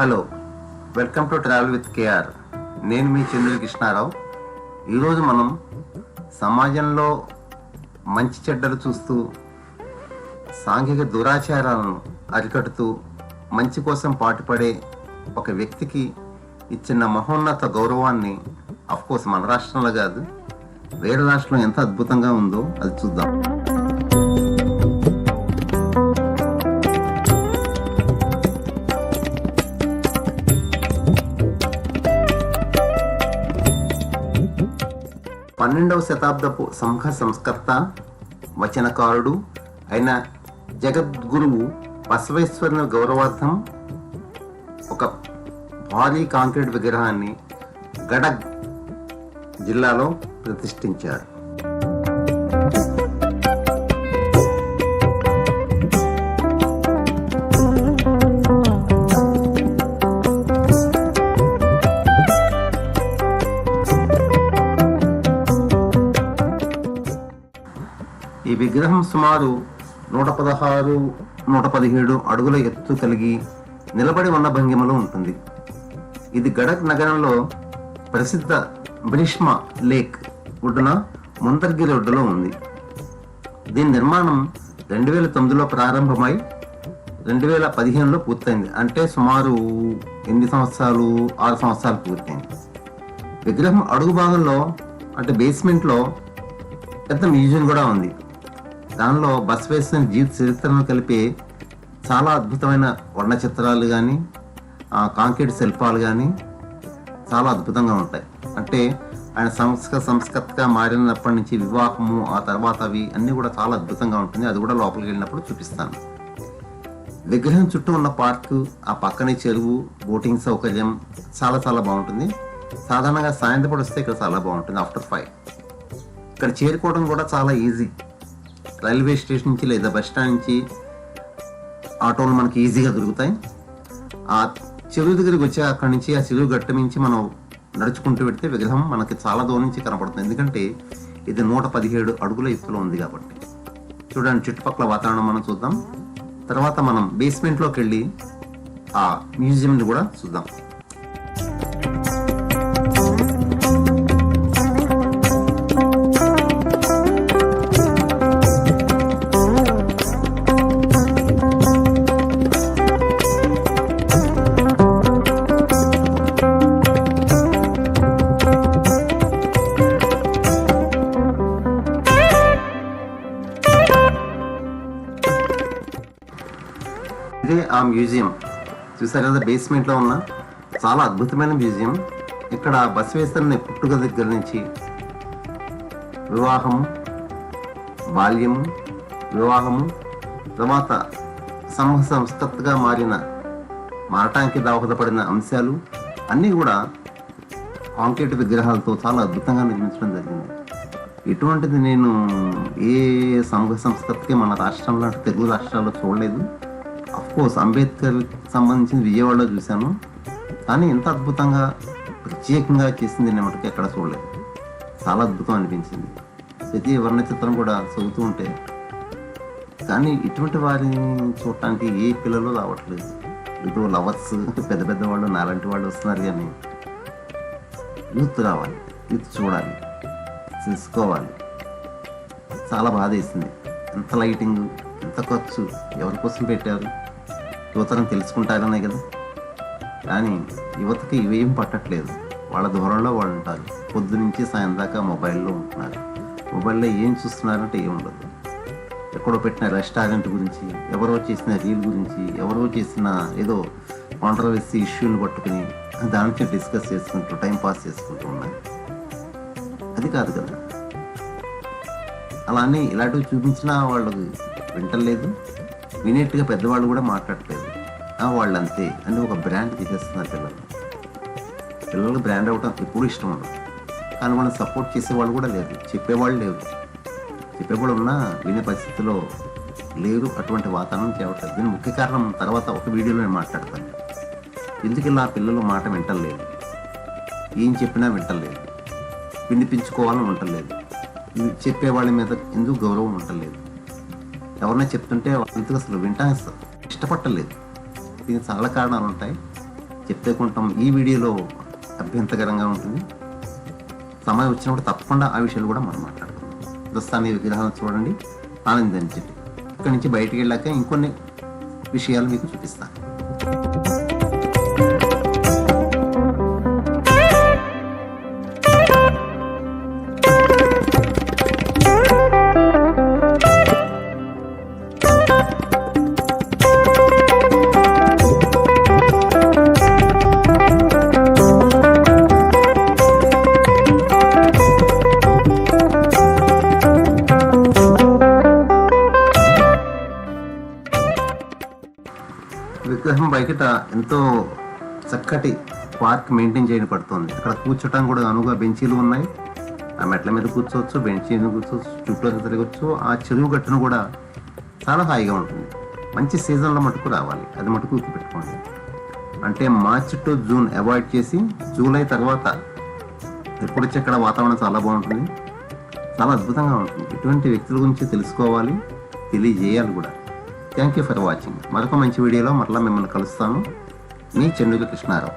Hello, welcome to travel with KR. నేను మీ చంద్ర కృష్ణారావు. ఈరోజు మనం సమాజంలో మంచి చెడ్డలు చూస్తూ సాంఘిక దురాచారాలను అరికడుతూ మంచి కోసం పాటుపడే ఒక వ్యక్తికి ఇచ్చిన మహోన్నత గౌరవాన్ని అఫ్కోర్స్ మన రాష్ట్రంలో కాదు, వేరే రాష్ట్రంలో ఎంత అద్భుతంగా ఉందో అది చూద్దాం. పన్నెండవ శతాబ్దపు సంఘ సంస్కర్త, వచనకారుడు అయిన జగద్గురువు బసవేశ్వరుని గౌరవార్థం ఒక భారీ కాంక్రీట్ విగ్రహాన్ని గడగ్ జిల్లాలో ప్రతిష్ఠించారు. ఈ విగ్రహం సుమారు 116-117 అడుగుల ఎత్తు కలిగి నిలబడి ఉన్న భంగిమలో ఉంటుంది. ఇది గడక్ నగరంలో ప్రసిద్ధ భీష్మ లేక్ ఒడ్డున ముందర్గిరి ఒడ్డులో ఉంది. దీని నిర్మాణం 2009లో ప్రారంభమై 2015లో పూర్తయింది. అంటే సుమారు 8 సంవత్సరాలు 6 సంవత్సరాలు పూర్తయింది. విగ్రహం అడుగు భాగంలో అంటే బేస్మెంట్లో పెద్ద మ్యూజియం కూడా ఉంది. దానిలో బసవేశ్వరుని జీవిత చరిత్రను కలిపి చాలా అద్భుతమైన వర్ణ చిత్రాలు కానీ కాంక్రీట్ శిల్పాలు కానీ చాలా అద్భుతంగా ఉంటాయి. అంటే ఆయన సంస్కృతిగా మారినప్పటి నుంచి వివాహము, ఆ తర్వాత అవి అన్నీ కూడా చాలా అద్భుతంగా ఉంటుంది. అది కూడా లోపలికి వెళ్ళినప్పుడు చూపిస్తాను. విగ్రహం చుట్టూ ఉన్న పార్కు, ఆ పక్కనే చెరువు, బోటింగ్ సౌకర్యం చాలా చాలా బాగుంటుంది. సాధారణంగా సాయంత్రం వస్తే ఇక్కడ చాలా బాగుంటుంది. ఆఫ్టర్ 5 ఇక్కడ చేరుకోవడం కూడా చాలా ఈజీ. రైల్వే స్టేషన్ నుంచి లేదా బస్ స్టాండ్ నుంచి ఆటోలు మనకి ఈజీగా దొరుకుతాయి. ఆ చెరువు దగ్గరికి వచ్చి అక్కడి నుంచి ఆ చెరువు గట్టు నుంచి మనం నడుచుకుంటూ పెడితే విగ్రహం మనకి చాలా దూరం నుంచి కనపడుతుంది. ఎందుకంటే ఇది 117 అడుగుల ఎత్తులో ఉంది కాబట్టి. చూడండి, చుట్టుపక్కల వాతావరణం మనం చూద్దాం. తర్వాత మనం బేస్మెంట్లోకి వెళ్ళి ఆ మ్యూజియంని కూడా చూద్దాం. ఇదే ఆ మ్యూజియం. చూసారు కదా, బేస్మెంట్లో ఉన్న చాలా అద్భుతమైన మ్యూజియం. ఇక్కడ బసవేశ్వరుని పుట్టుక దగ్గర నుంచి వివాహము, బాల్యము, వివాహము, తర్వాత సంస్కృతిగా మారటానికి దోహదపడిన అంశాలు అన్నీ కూడా కాంక్రీట్ విగ్రహాలతో చాలా అద్భుతంగా నిర్మించడం జరిగింది. ఇటువంటిది నేను ఏ సంస్కృతికి మన రాష్ట్రంలో అంటే తెలుగు రాష్ట్రాల్లో చూడలేదు. అఫ్కోర్స్ అంబేద్కర్ సంబంధించిన విజయవాడలో చూశాను, కానీ ఇంత అద్భుతంగా ప్రత్యేకంగా చేసింది నేను మటుకు ఎక్కడ చూడలేదు. చాలా అద్భుతం అనిపించింది. ప్రతి వర్ణ చిత్రం కూడా చదువుతూ ఉంటే, కానీ ఇటువంటి వారిని చూడటానికి ఏ పిల్లలు రావట్లేదు. ఏదో లవర్స్, పెద్ద పెద్ద వాళ్ళు, నాలాంటి వాళ్ళు వస్తున్నారు. కానీ యూత్ రావాలి, యూత్ చూడాలి, తెలుసుకోవాలి. చాలా బాధ వేసింది. ఎంత లైటింగ్, ఎంత ఖర్చు, ఎవరి కోసం పెట్టారు, యువతరం తెలుసుకుంటారనే కదా. కానీ యువతకి ఇవేం పట్టట్లేదు. వాళ్ళ దూరంలో వాళ్ళు ఉంటారు. పొద్దు నుంచి సాయం దాకా మొబైల్లో ఉంటున్నారు. మొబైల్లో ఏం చూస్తున్నారంటే ఏం ఉండదు. ఎక్కడో పెట్టిన రెస్టారెంట్ గురించి, ఎవరో చేసిన రీల్ గురించి, ఎవరో చేసిన ఏదో కాంట్రవర్సీ ఇష్యూని పట్టుకుని దాని నుంచి డిస్కస్ చేసుకుంటూ టైం పాస్ చేసుకుంటూ ఉన్నాయి. అది కాదు కదా. అలానే ఇలాంటివి చూపించినా వాళ్ళకి వింటలేదు, వినేట్టుగా పెద్దవాళ్ళు కూడా మాట్లాడలేదు. వాళ్ళు అంతే అని ఒక బ్రాండ్ తీసేస్తున్నారు పిల్లలకు బ్రాండ్ అవ్వటం ఎప్పుడు ఇష్టం ఉండదు. కానీ వాళ్ళని సపోర్ట్ చేసేవాళ్ళు కూడా లేరు, చెప్పేవాళ్ళు లేరు. చెప్పేవాళ్ళు ఉన్నా వినే పరిస్థితిలో లేరు. అటువంటి వాతావరణం చేయట్లేదు. దీని ముఖ్య కారణం తర్వాత ఒక వీడియోలో నేను మాట్లాడతాను. ఎందుకు ఇలా పిల్లలు మాట వింటలేదు, ఏం చెప్పినా వింటలేదు, వినిపించుకోవాలని ఉండలేదు, చెప్పేవాళ్ళ మీద ఎందుకు గౌరవం ఉండలేదు, ఎవరైనా చెప్తుంటే వాళ్ళకి అసలు వింటానికి ఇష్టపడలేదు. దీనికి చాలా కారణాలు ఉంటాయి. చెప్తే కొంటాం ఈ వీడియోలో అభ్యంతకరంగా ఉంటుంది. సమయం వచ్చినప్పుడు తప్పకుండా ఆ విషయాలు కూడా మనం మాట్లాడుకుందాం. ప్రస్తుతాన్ని విగ్రహాలను చూడండి, ఆనందించండి. ఇక్కడి నుంచి బయటికి వెళ్ళాక ఇంకొన్ని విషయాలు మీకు చూపిస్తాను. విగ్రహం బయట ఎంతో చక్కటి పార్క్ మెయింటైన్ చేయడం పడుతుంది. అక్కడ కూర్చోటానికి కూడా అనువుగా బెంచీలు ఉన్నాయి. ఆ మెట్ల మీద కూర్చోవచ్చు, బెంచీ మీద కూర్చోవచ్చు, చుట్టూ తిరగచ్చు. ఆ చెరువు గట్టును కూడా చాలా హాయిగా ఉంటుంది. మంచి సీజన్లో మటుకు రావాలి, అది మటుకు పెట్టుకోండి. అంటే మార్చి టు జూన్ అవాయిడ్ చేసి జూలై తర్వాత ఎప్పుడు వచ్చి అక్కడ వాతావరణం చాలా బాగుంటుంది, చాలా అద్భుతంగా ఉంటుంది. ఇటువంటి వ్యక్తుల గురించి తెలుసుకోవాలి, తెలియజేయాలి కూడా. Thank you for watching. మరొక మంచి వీడియోలో మరలా మిమ్మల్ని కలుస్తాను. మీ చెండుగ కృష్ణారావు.